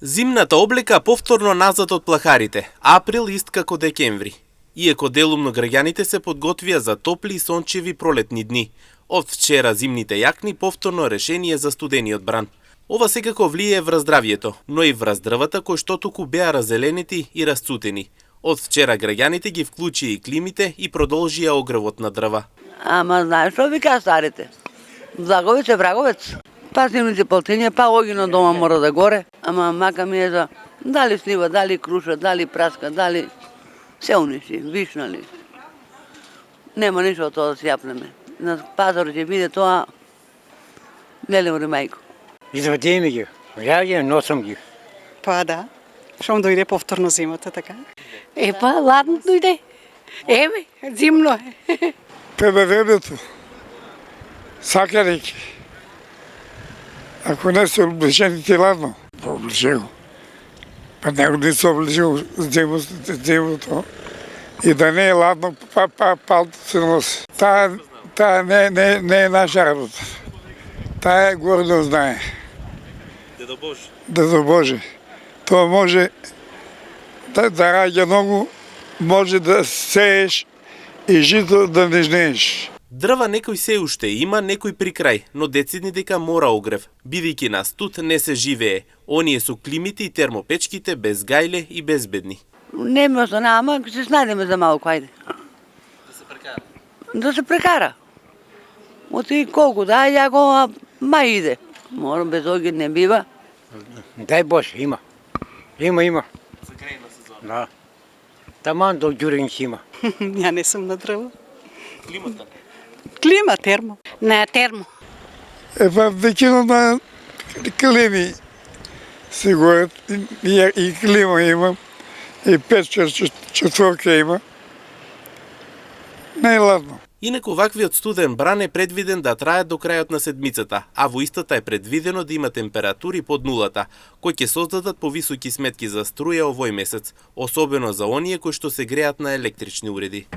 Зимната облека повторно назад од плахарите. Април ист како декември. Иако делумно граѓаните се подготвија за топли и сончеви пролетни дни. Од вчера зимните јакни повторно решение за студениот бран. Ова секако влие врз здравјето, но и врз дрвата кои што туку беа разеленети и расцутени. Од вчера граѓаните ги вклучија и климите и продолжија огревот на дрва. Ама знаеш што вика старите? Влаговец е враговец. Па зимните полтења, па огино дома мора да горе. Ама мака ми е за дали слива, дали круша, дали праска, дали се униши, вишнали. Нема ништо од тоа да се јапнеме. На пазар ќе биде тоа леле море мајко. Извадиме ги, ја ги носам ги. Па да, шом дојде повторно зимата, така? Па, ладно дојде. Еве, зимно е. Пребедението, сакареки. Ако не се облечени ти ладно, облече го. Па него не се облече го зимото. И да не е ладно, палто се носи. Таа не е наша работа. Таа е гордо знае. Дедо Боже. Дедо Боже. Тоа може да раѓа многу, може да сееш и жито да не жнееш. Дрва некој се уште има, некој при крај, но децидни дека мора огрев. Бидејќи на студ не се живее. Оние со климите и термопечките без гајле и безбедни. Не ми остана, ама се снајдеме за малку, ајде. Да се прекара? Да се прекара. Оти колку да, ја го мај иде. Мора без оген не бива. Дај Боже, има. Има. За грејна сезона. Да. Таман до ѓуренци има. Ја не сум на дрво. Климата? Клима, термо. На термо. Па веќина на клими се горат и клима има, и печка четворка има. Не е ладно. Инаку ваквиот студен бран е предвиден да трае до крајот на седмицата, а во истата е предвидено да има температури под нулата, кои ќе создадат повисоки сметки за струја овој месец, особено за оние кои што се греат на електрични уреди.